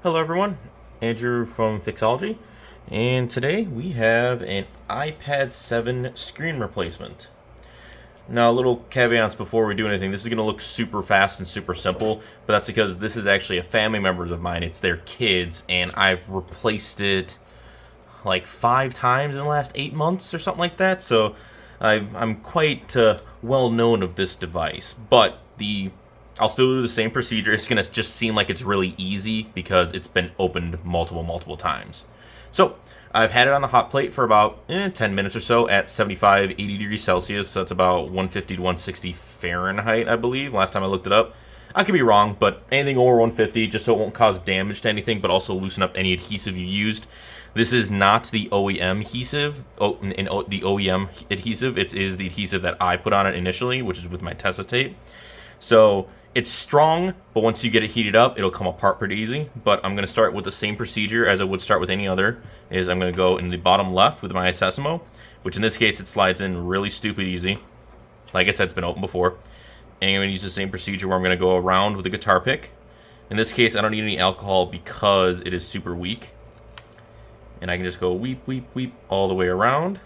Hello everyone, Andrew from Fixology, and today we have an iPad 7 screen replacement. Now, little caveats before we do anything. This is going to look super fast and super simple, but that's because this is actually a family member of mine. It's their kids, and I've replaced it like 5 times in the last 8 months or something like that, so I'm quite well known of this device. But I'll still do the same procedure. It's going to just seem like it's really easy because it's been opened multiple times. So I've had it on the hot plate for about 10 minutes or so at 75, 80 degrees Celsius. So that's about 150 to 160 Fahrenheit, I believe. Last time I looked it up. I could be wrong, but anything over 150, just so it won't cause damage to anything, but also loosen up any adhesive you used. This is not the OEM adhesive. The OEM adhesive. It is the adhesive that I put on it initially, which is with my Tessa tape. So it's strong, but once you get it heated up, it'll come apart pretty easy. But I'm going to start with the same procedure as I would start with any other. I'm going to go in the bottom left with my Sesamo, which in this case it slides in really stupid easy. Like I said, it's been open before. And I'm going to use the same procedure where I'm going to go around with the guitar pick. In this case, I don't need any alcohol because it is super weak. And I can just go weep, weep, weep all the way around.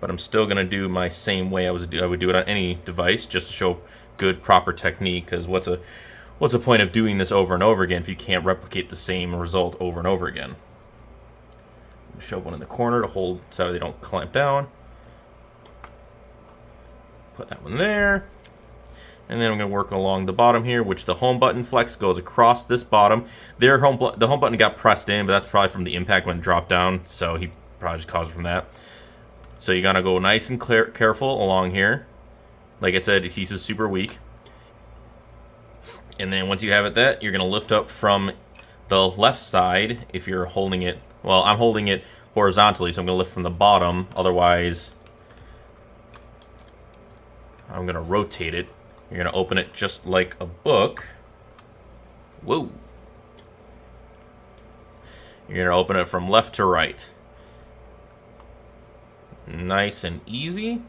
But I'm still going to do my same way I would do it on any device, just to show good, proper technique. Because what's the point of doing this over and over again if you can't replicate the same result over and over again? Shove one in the corner to hold so they don't clamp down. Put that one there. And then I'm going to work along the bottom here, which the home button flex goes across this bottom. The home button got pressed in, but that's probably from the impact when it dropped down, so he probably just caused it from that. So you got to go nice and careful along here. Like I said, adhesive is super weak. And then once you have it you're going to lift up from the left side if you're holding it. Well, I'm holding it horizontally, so I'm going to lift from the bottom. Otherwise, I'm going to rotate it. You're going to open it just like a book. Whoa. You're going to open it from left to right. Nice and easy.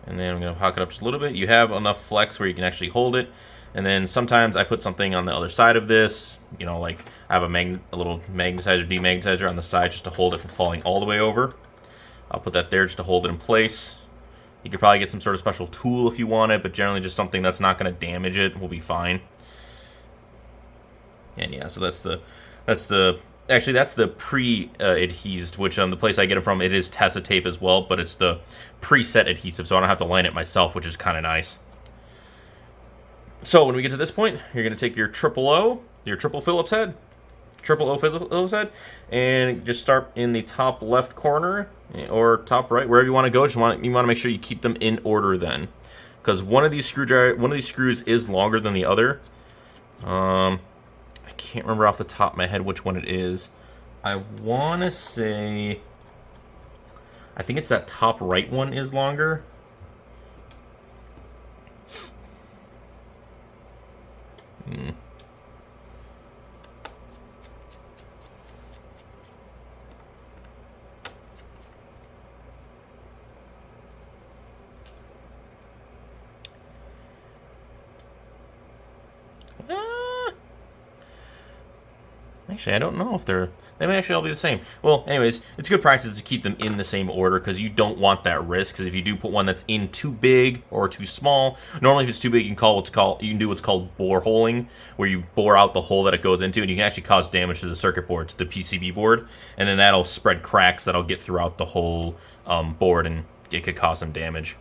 And then I'm going to hock it up just a little bit. You have enough flex where you can actually hold it. And then sometimes I put something on the other side of this. You know, like I have a little magnetizer, demagnetizer on the side just to hold it from falling all the way over. I'll put that there just to hold it in place. You could probably get some sort of special tool if you want it, but generally just something that's not going to damage it will be fine. And yeah, so that's the pre-adhesed, which the place I get it from, it is Tessa tape as well, but it's the preset adhesive, so I don't have to line it myself, which is kind of nice. So when we get to this point, you're going to take your triple Phillips head, and just start in the top left corner or top right, wherever you want to go. You want to make sure you keep them in order then, because one of these screws is longer than the other. I can't remember off the top of my head which one it is. I want to say, I think it's that top right one is longer. Actually, I don't know if they may actually all be the same. Well, anyways, it's good practice to keep them in the same order because you don't want that risk. Because if you do put one that's in too big or too small, normally if it's too big, you can do what's called bore holing, where you bore out the hole that it goes into, and you can actually cause damage to the circuit board, to the PCB board, and then that'll spread cracks that'll get throughout the whole board, and it could cause some damage.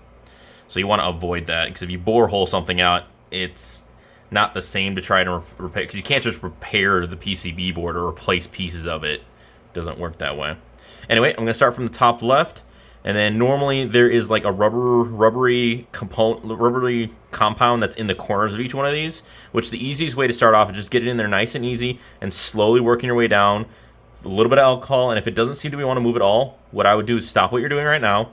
So you want to avoid that because if you bore hole something out, it's not the same to try to repair, because you can't just repair the PCB board or replace pieces of it. It doesn't work that way. Anyway, I'm going to start from the top left, and then normally there is like a rubbery compound that's in the corners of each one of these, which the easiest way to start off is just get it in there nice and easy and slowly working your way down. A little bit of alcohol, and if it doesn't seem to want to move at all, what I would do is stop what you're doing right now,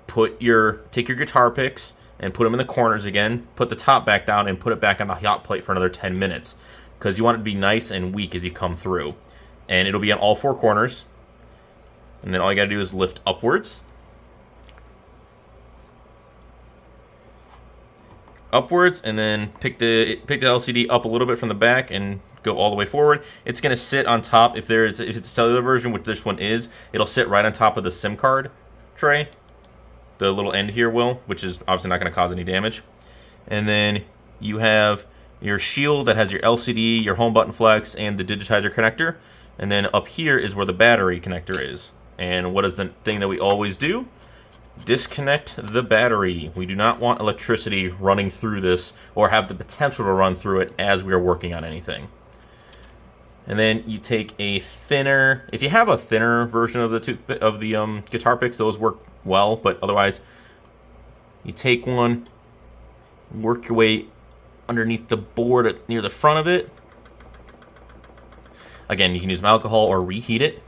take your guitar picks, and put them in the corners again, put the top back down, and put it back on the hot plate for another 10 minutes. Because you want it to be nice and weak as you come through. And it'll be on all 4 corners. And then all you gotta do is lift upwards. upwards, and then pick the LCD up a little bit from the back and go all the way forward. It's going to sit on top. If it's a cellular version, which this one is, it'll sit right on top of the SIM card tray. The little end here will, which is obviously not going to cause any damage. And then you have your shield that has your LCD, your home button flex, and the digitizer connector. And then up here is where the battery connector is. And what is the thing that we always do? Disconnect the battery. We do not want electricity running through this or have the potential to run through it as we are working on anything. And then you take a thinner, if you have a thinner version of the guitar picks, those work well, but otherwise you take one, work your way underneath the board near the front of it. Again, you can use some alcohol or reheat it.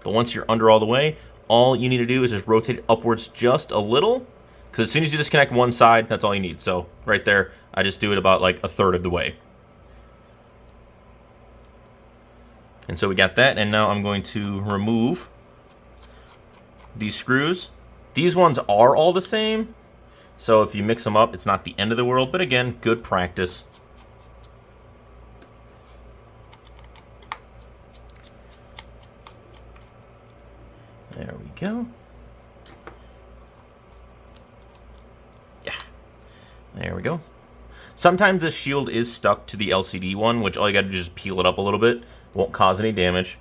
But once you're under all the way, all you need to do is just rotate it upwards just a little, because as soon as you disconnect one side, that's all you need. So right there, I just do it about like a third of the way. And so we got that, and now I'm going to remove these screws. These ones are all the same, so if you mix them up, it's not the end of the world, but again, good practice. There we go. Yeah, there we go. Sometimes this shield is stuck to the LCD one, which all you gotta do is just peel it up a little bit. Won't cause any damage.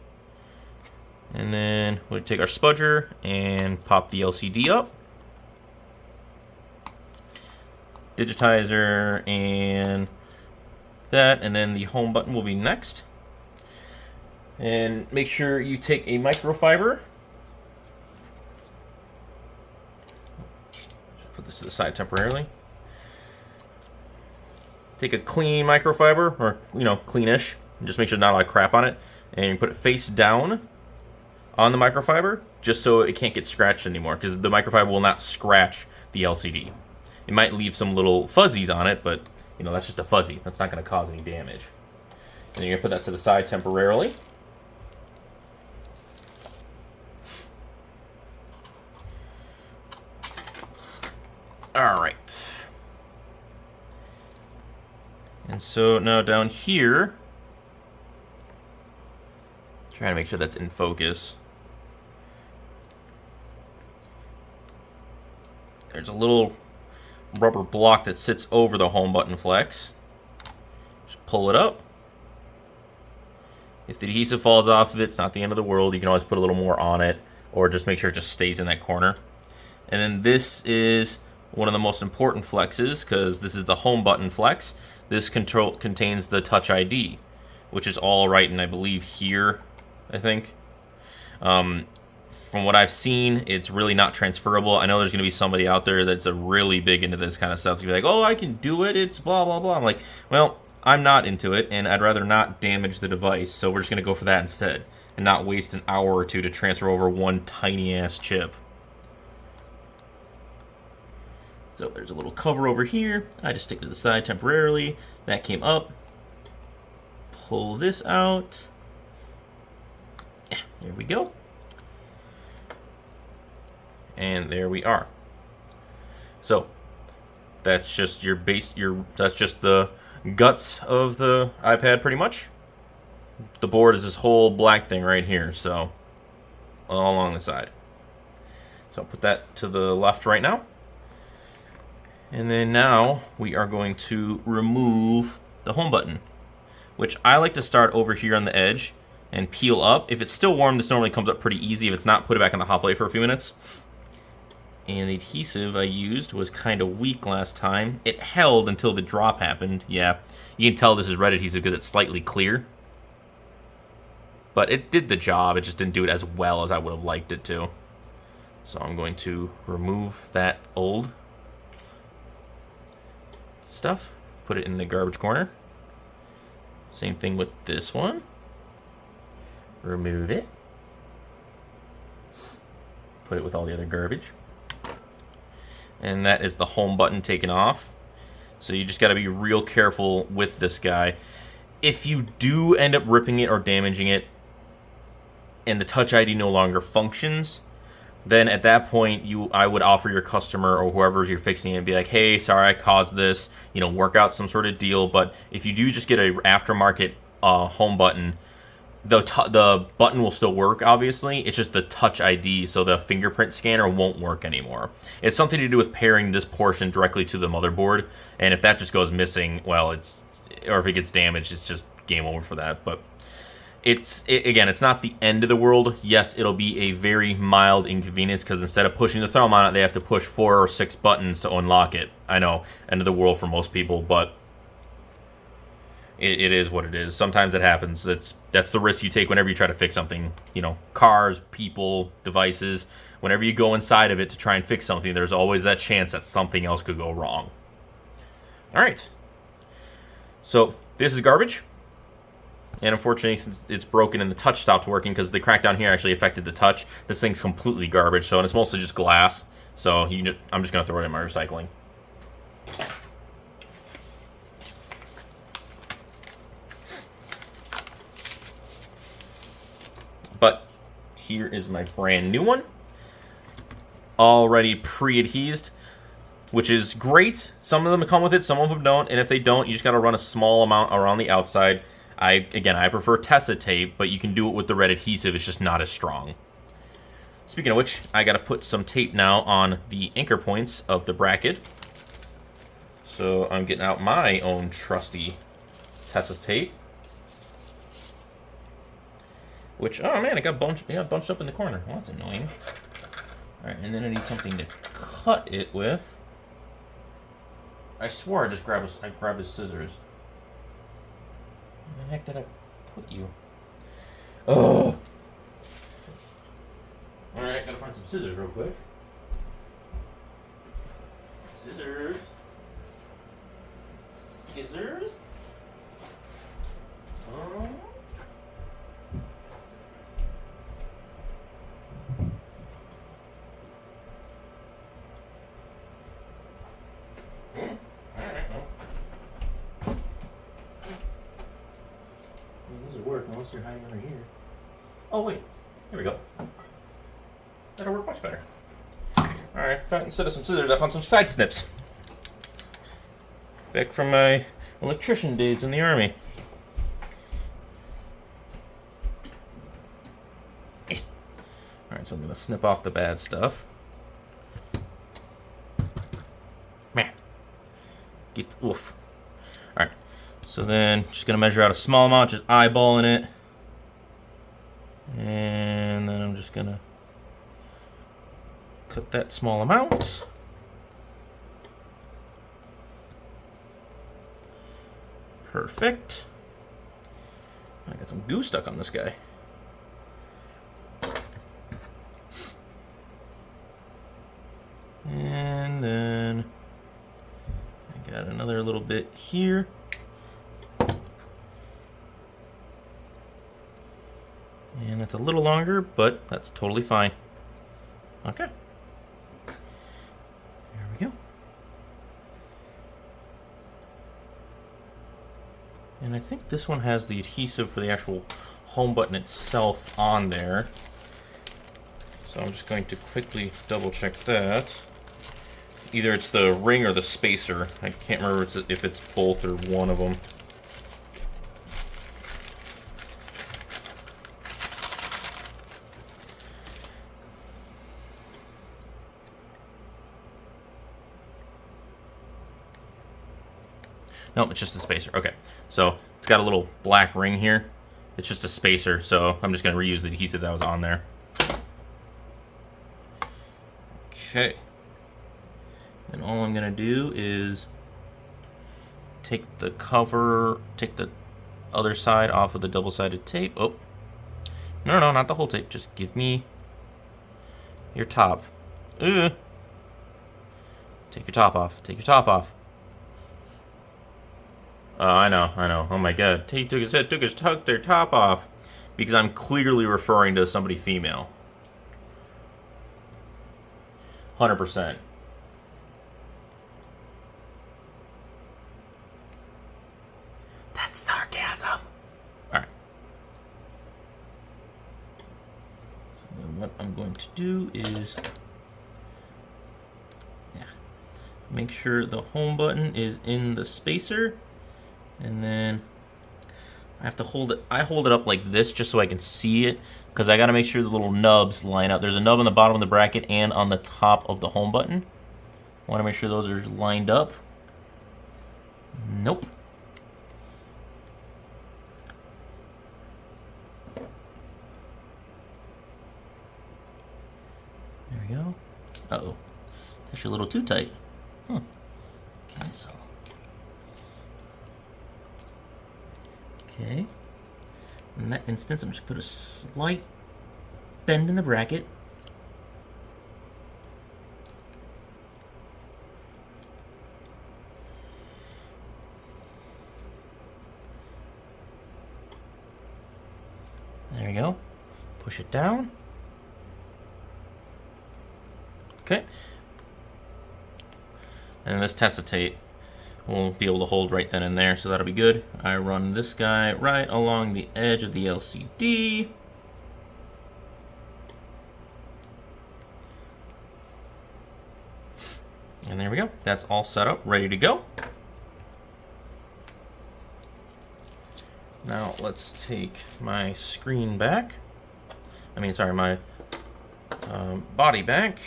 And then we'll take our spudger and pop the LCD up. Digitizer and that, and then the home button will be next. And make sure you take a microfiber. Just put this to the side temporarily. Take a clean microfiber, or cleanish, and just make sure there's not a lot of crap on it, and you put it face down on the microfiber, just so it can't get scratched anymore, because the microfiber will not scratch the LCD. It might leave some little fuzzies on it, but that's just a fuzzy. That's not going to cause any damage. And you're going to put that to the side temporarily. All right. And so now down here, trying to make sure that's in focus. There's a little rubber block that sits over the home button flex. Just pull it up. If the adhesive falls off of it, it's not the end of the world. You can always put a little more on it, or just make sure it just stays in that corner. And then this is one of the most important flexes, because this is the home button flex. This contains the Touch ID, which is all right, and I believe here, I think. From what I've seen, it's really not transferable. I know there's going to be somebody out there that's really big into this kind of stuff. To be like, oh, I can do it. It's blah, blah, blah. I'm like, well, I'm not into it, and I'd rather not damage the device. So we're just going to go for that instead and not waste an hour or two to transfer over one tiny-ass chip. So there's a little cover over here. I just stick it to the side temporarily. That came up. Pull this out. Yeah, there we go. And there we are. So that's just your base. That's just the guts of the iPad, pretty much. The board is this whole black thing right here. So all along the side. So I'll put that to the left right now. And then now we are going to remove the home button, which I like to start over here on the edge and peel up. If it's still warm, this normally comes up pretty easy. If it's not, put it back in the hot plate for a few minutes. And the adhesive I used was kind of weak last time. It held until the drop happened. Yeah, you can tell this is red adhesive because it's slightly clear. But it did the job. It just didn't do it as well as I would have liked it to. So I'm going to remove that old stuff, put it in the garbage corner. Same thing with this one. Remove it. Put it with all the other garbage. And that is the home button taken off. So you just got to be real careful with this guy. If you do end up ripping it or damaging it, and the Touch ID no longer functions, then at that point I would offer your customer or whoever you're fixing it and be like, hey, sorry I caused this, work out some sort of deal. But if you do just get a aftermarket home button, the button will still work, obviously. It's just the Touch ID, so the fingerprint scanner won't work anymore. It's something to do with pairing this portion directly to the motherboard, and if that just goes missing, well, or if it gets damaged, it's just game over for that. But again, it's not the end of the world. Yes, it'll be a very mild inconvenience because instead of pushing the thumb on it, they have to push 4 or 6 buttons to unlock it. I know, end of the world for most people, but it is what it is. Sometimes it happens. That's the risk you take whenever you try to fix something. Cars, people, devices. Whenever you go inside of it to try and fix something, there's always that chance that something else could go wrong. All right. So this is garbage. And unfortunately, since it's broken and the touch stopped working because the crackdown here actually affected the touch, this thing's completely garbage. So, and it's mostly just glass. So I'm just going to throw it in my recycling. But here is my brand new one, already pre-adhesed, which is great. Some of them come with it, some of them don't, and if they don't, you just got to run a small amount around the outside. I prefer Tessa tape, but you can do it with the red adhesive. It's just not as strong. Speaking of which, I got to put some tape now on the anchor points of the bracket. So I'm getting out my own trusty Tessa's tape. Which, oh man, it got bunched up in the corner. Well, that's annoying. Alright, and then I need something to cut it with. I swore I just grabbed his scissors. Where the heck did I put you? Oh! Alright, gotta find some scissors real quick. Scissors. Scissors. Oh. Unless you're hiding under here. Oh wait, here we go. That'll work much better. Alright, instead of some scissors, I found some side snips. Back from my electrician days in the army. Alright, so I'm going to snip off the bad stuff. Man. Oof. Alright, so then just going to measure out a small amount, just eyeballing it. And then I'm just going to cut that small amount. Perfect. I got some goo stuck on this guy. And then I got another little bit here. And that's a little longer, but that's totally fine. Okay. There we go. And I think this one has the adhesive for the actual home button itself on there. So I'm just going to quickly double check that. Either it's the ring or the spacer. I can't remember if it's both or one of them. Nope, it's just the spacer. Okay, so it's got a little black ring here. It's just a spacer, so I'm just going to reuse the adhesive that was on there. Okay. And all I'm going to do is take the other side off of the double-sided tape. Oh, no, not the whole tape. Just give me your top. Take your top off. Take your top off. Oh, I know. Oh my god. He took their top off. Because I'm clearly referring to somebody female. 100%. That's sarcasm. Alright. So then let I'm going to do is make sure the home button is in the spacer, and then I have to hold it. I hold it up like this just so I can see it, because I got to make sure the little nubs line up. There's a nub on the bottom of the bracket and on the top of the home button. I want to make sure those are lined up. Nope. There we go. Uh-oh. It's actually a little too tight. Huh. Okay, so. Okay. In that instance, I'm just going to put a slight bend in the bracket. There we go. Push it down. Okay. And this acetate will be able to hold right then and there, so that'll be good. I run this guy right along the edge of the LCD. And there we go. That's all set up, ready to go. Now let's take my screen back. My body back.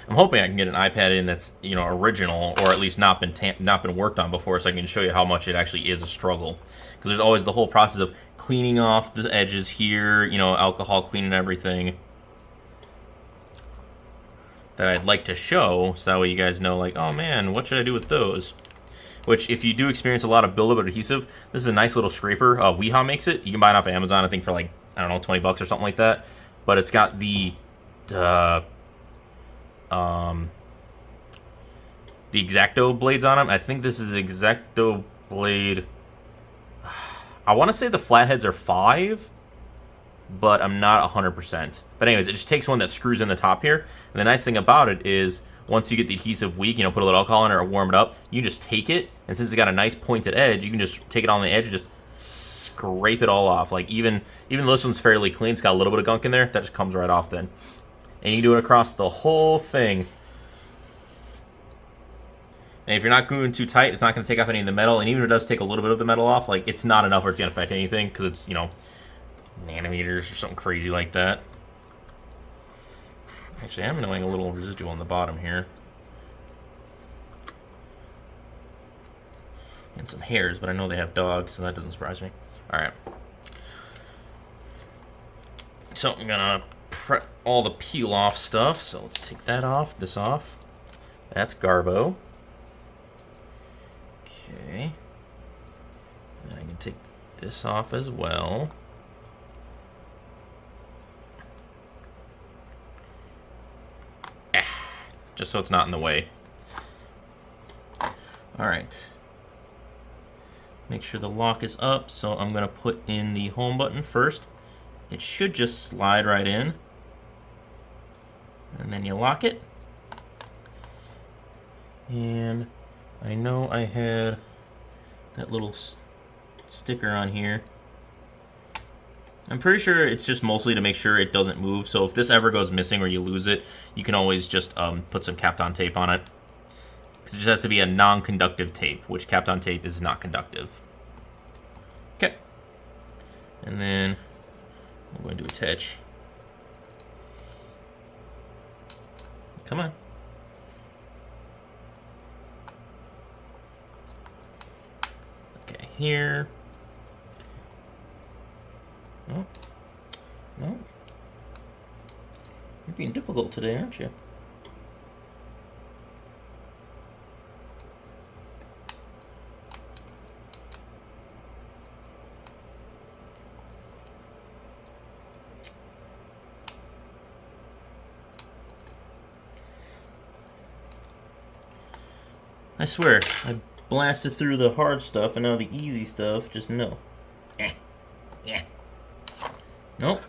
I'm hoping I can get an iPad in that's, original, or at least not been worked on before, so I can show you how much it actually is a struggle. Because there's always the whole process of cleaning off the edges here, alcohol cleaning everything, that I'd like to show, so that way you guys know, like, oh man, what should I do with those? Which, if you do experience a lot of buildup of adhesive, this is a nice little scraper. Weehaw makes it. You can buy it off Amazon, I think, for like, I don't know, 20 bucks or something like that. But it's got the X-Acto blades on them. I think this is X-Acto blade. I want to say the flatheads are 5, but I'm not 100%. But anyways, it just takes one that screws in the top here. And the nice thing about it is, once you get the adhesive weak, put a little alcohol in it or warm it up, you just take it, and since it's got a nice pointed edge, you can just take it on the edge and just scrape it all off. Like, even though this one's fairly clean, it's got a little bit of gunk in there, that just comes right off then. And you can do it across the whole thing. And if you're not gluing too tight, it's not going to take off any of the metal. And even if it does take a little bit of the metal off, like, it's not enough where it's going to affect anything, because it's, nanometers or something crazy like that. Actually, I'm knowing a little residual on the bottom here. And some hairs, but I know they have dogs, so that doesn't surprise me. Alright. So I'm gonna prep all the peel off stuff. So let's take that off, this off. That's Garbo. Okay. And I can take this off as well. Just so it's not in the way. Alright. Make sure the lock is up, so I'm going to put in the home button first. It should just slide right in. And then you lock it. And I know I had that little sticker on here. I'm pretty sure it's just mostly to make sure it doesn't move. So if this ever goes missing or you lose it, you can always just put some Kapton tape on it. Because it just has to be a non-conductive tape, which Kapton tape is not conductive. Okay. And then I'm going to attach. Come on. Okay, here. Oh, no. You're being difficult today, aren't you? I swear, I blasted through the hard stuff, and now the easy stuff, just no. Yeah. Nope.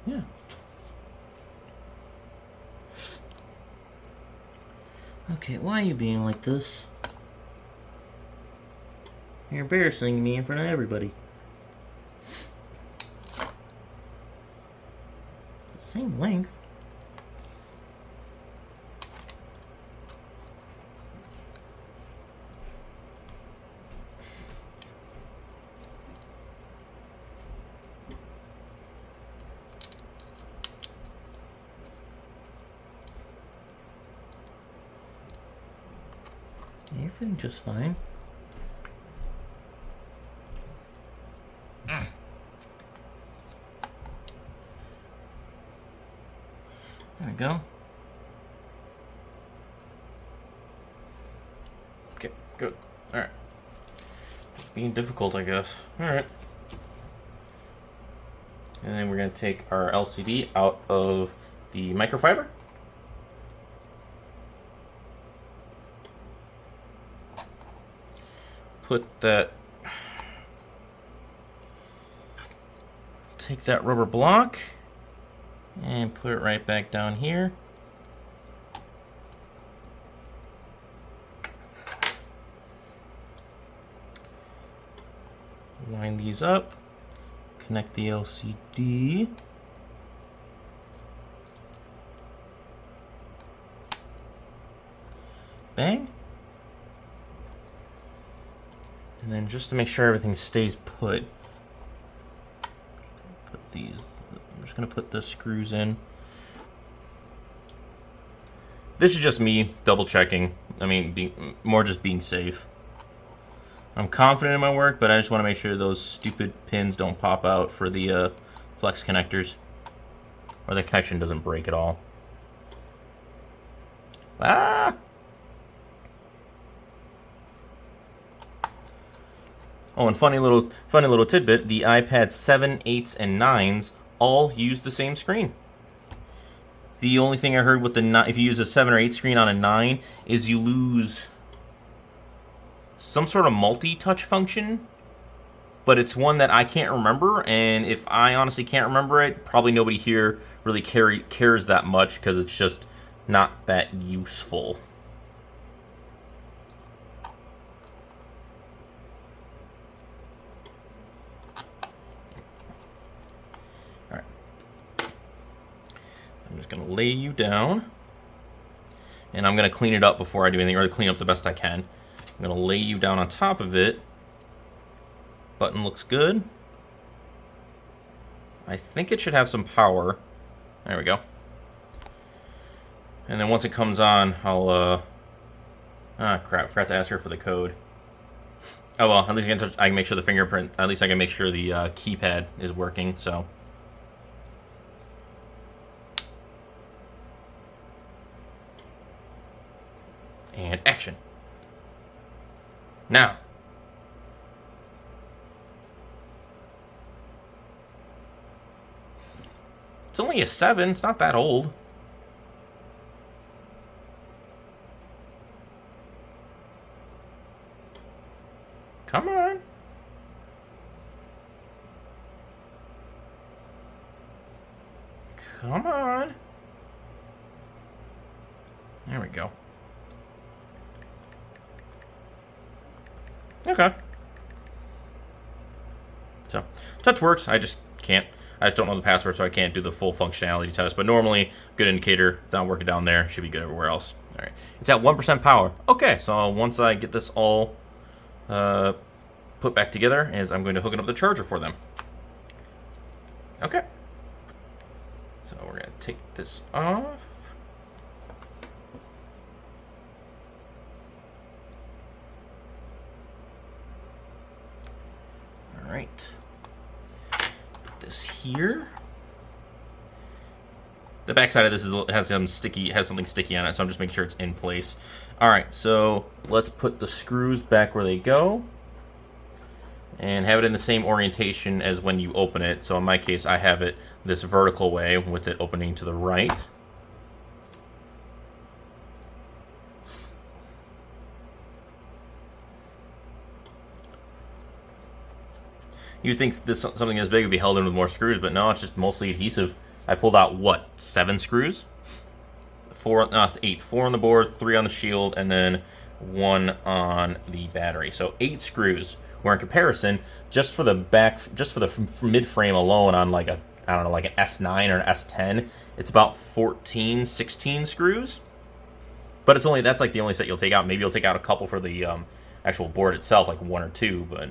Yeah. Okay, why are you being like this? You're embarrassing me in front of everybody. It's the same length. You're fitting just fine. There we go. Okay, good. Alright. Just being difficult, I guess. Alright. And then we're going to take our LCD out of the microfiber. Put that... Take that rubber block and put it right back down here. Line these up. Connect the LCD. Bang. And then just to make sure everything stays put, I'm just going to put the screws in. This is just me double checking. I mean, more just being safe. I'm confident in my work, but I just want to make sure those stupid pins don't pop out for the flex connectors, or the connection doesn't break at all. Ah! Oh, and funny little tidbit, the iPad 7, 8s, and 9s all use the same screen. The only thing I heard with if you use a 7 or 8 screen on a 9 is you lose some sort of multi-touch function, but it's one that I can't remember, and if I honestly can't remember it, probably nobody here really cares that much because it's just not that useful. I'm just going to lay you down, and I'm going to clean it up before I do anything, or to clean up the best I can. I'm going to lay you down on top of it. Button looks good. I think it should have some power. There we go. And then once it comes on, I'll, ah, crap, forgot to ask her for the code. Oh well, at least I can make sure the fingerprint, at least I can make sure the keypad is working, so. And action. Now. It's only a 7, it's not that old. Come on. Come on. There we go. Okay. So, touch works. I just can't. I just don't know the password, so I can't do the full functionality test. But normally, good indicator. It's not working down there. Should be good everywhere else. All right. It's at 1% power. Okay, so once I get this all put back together, I'm going to hook it up the charger for them. Okay. So we're going to take this off. All right. Put this here. The back side of this has something sticky on it, so I'm just making sure it's in place. All right, so let's put the screws back where they go and have it in the same orientation as when you open it. So in my case, I have it this vertical way with it opening to the right. You'd think something as big would be held in with more screws, but no, it's just mostly adhesive. I pulled out, what, 7 screws? 4, not 8. 4 on the board, 3 on the shield, and then 1 on the battery. So 8 screws. Where in comparison, just for the mid frame alone on like a, I don't know, like an S9 or an S10, it's about 14, 16 screws. But it's only, that's like the only set you'll take out. Maybe you'll take out a couple for the actual board itself, like 1 or 2, but...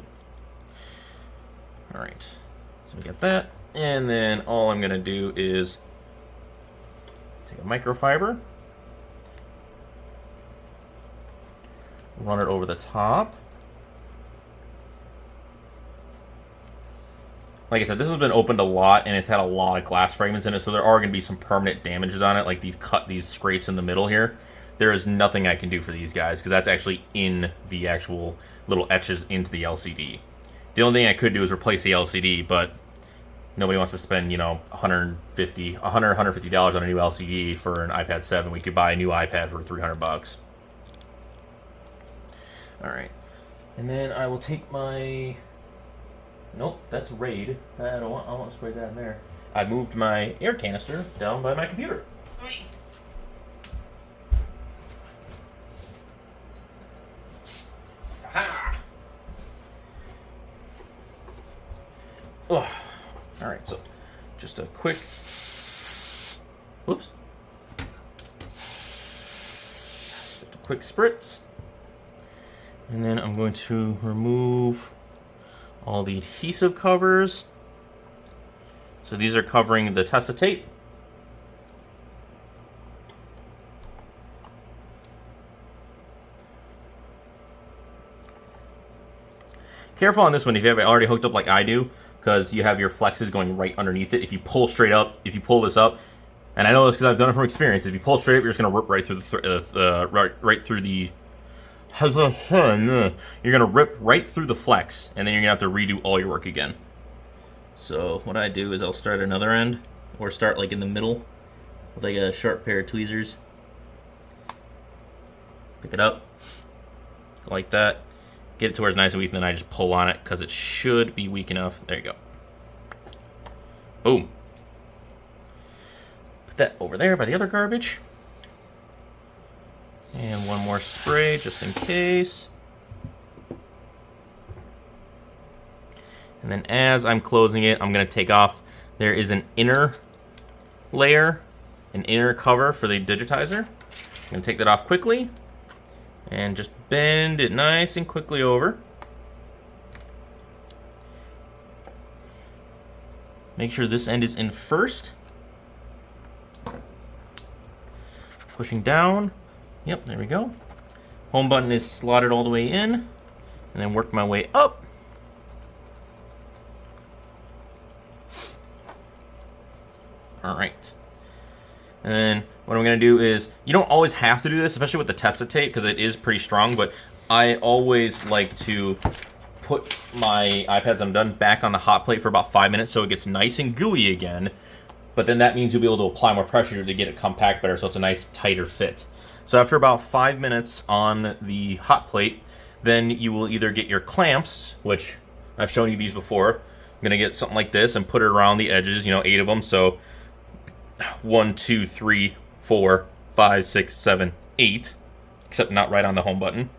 Alright, so we get that. And then all I'm going to do is take a microfiber, run it over the top. Like I said, this has been opened a lot, and it's had a lot of glass fragments in it, so there are going to be some permanent damages on it, like these scrapes in the middle here. There is nothing I can do for these guys, because that's actually in the actual little etches into the LCD. The only thing I could do is replace the LCD, but nobody wants to spend, you know, $150 on a new LCD for an iPad 7. We could buy a new iPad for $300. All right, and then I will take my... Nope, that's Raid. I don't want to spray that in there. I moved my air canister down by my computer. Aha! Oh. All right, so just a quick. Whoops. Just a quick spritz, and then I'm going to remove all the adhesive covers. So these are covering the Testa tape. Careful on this one if you have it already hooked up like I do, because you have your flexes going right underneath it. If you pull straight up, if you pull this up, and I know this because I've done it from experience, if you pull straight up, you're just going to rip right through right through the you're going to rip right through the flex, and then you're going to have to redo all your work again. So what I do is I'll start another end, or start like in the middle with like a sharp pair of tweezers. Pick it up, like that. Get it to where it's nice and weak, and then I just pull on it, because it should be weak enough. There you go. Boom. Put that over there by the other garbage. And one more spray, just in case. And then as I'm closing it, I'm going to take off. There is an inner layer, an inner cover for the digitizer. I'm going to take that off quickly. And just bend it nice and quickly over. Make sure this end is in first. Pushing down. Yep, there we go. Home button is slotted all the way in. And then work my way up. Alright. And then what I'm going to do is, you don't always have to do this, especially with the Testa tape, because it is pretty strong, but I always like to put my iPads I'm done back on the hot plate for about 5 minutes so it gets nice and gooey again. But then that means you'll be able to apply more pressure to get it compact better, so it's a nice tighter fit. So after about 5 minutes on the hot plate, then you will either get your clamps, which I've shown you these before. I'm going to get something like this and put it around the edges, you know, 8 of them. So 1, 2, 3, 4, 5, 6, 7, 8, except not right on the home button.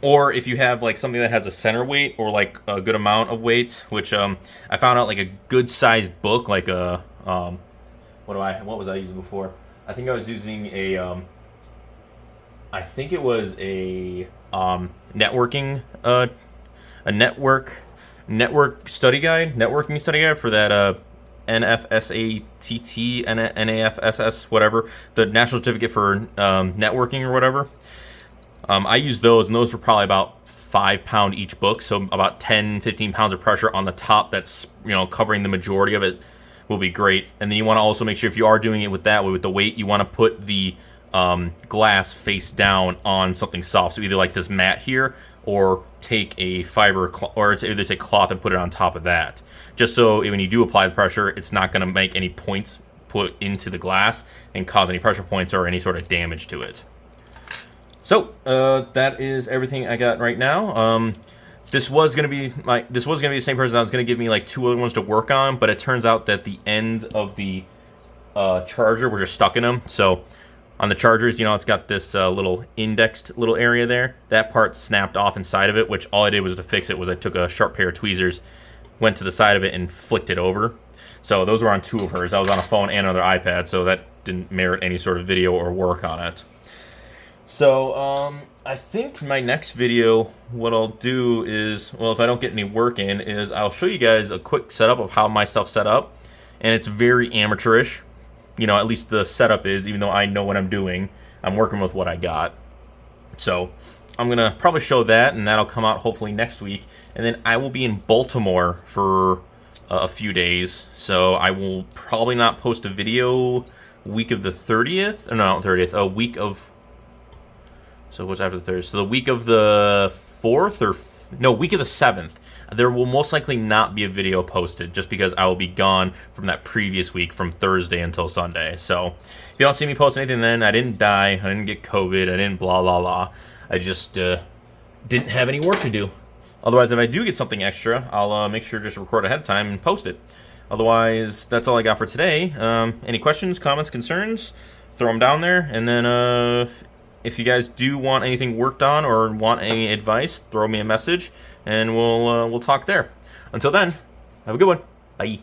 Or if you have like something that has a center weight or like a good amount of weight, which I found out like a good sized book, like a what was I using before? I think I was using a networking networking study guide for that NFSATT, NAFSS, whatever, the National Certificate for Networking or whatever. I use those, and those are probably about 5 pound each book, so about 10, 15 pounds of pressure on the top that's, you know, covering the majority of it will be great. And then you want to also make sure if you are doing it with that way, with the weight, you want to put the glass face down on something soft. So either like this mat here, or take a fiber, or either take cloth and put it on top of that. Just so when you do apply the pressure, it's not going to make any points put into the glass and cause any pressure points or any sort of damage to it. So that is everything I got right now. this was gonna be the same person that was gonna give me like 2 other ones to work on, but it turns out that the end of the charger were just stuck in them. So on the chargers, it's got this little indexed little area there. That part snapped off inside of it, which all I did was to fix it was I took a sharp pair of tweezers, went to the side of it, and flicked it over. So those were on 2 of hers. I was on a phone and another iPad, so that didn't merit any sort of video or work on it. So I think my next video, what I'll do is, well, if I don't get any work in, is I'll show you guys a quick setup of how my stuff's set up. And it's very amateurish. At least the setup is, even though I know what I'm doing, I'm working with what I got. So I'm going to probably show that, and that'll come out hopefully next week. And then I will be in Baltimore for a few days. So I will probably not post a video week of the 30th. No, not 30th. A week of... So what's after the 30th? So the week of the 4th week of the 7th. There will most likely not be a video posted just because I will be gone from that previous week from Thursday until Sunday. So if you don't see me post anything then, I didn't die, I didn't get COVID, I didn't blah, blah, blah. I just didn't have any work to do. Otherwise, if I do get something extra, I'll make sure to just record ahead of time and post it. Otherwise, that's all I got for today. Any questions, comments, concerns, throw them down there. And then if you guys do want anything worked on or want any advice, throw me a message, and we'll talk there. Until then, have a good one. Bye.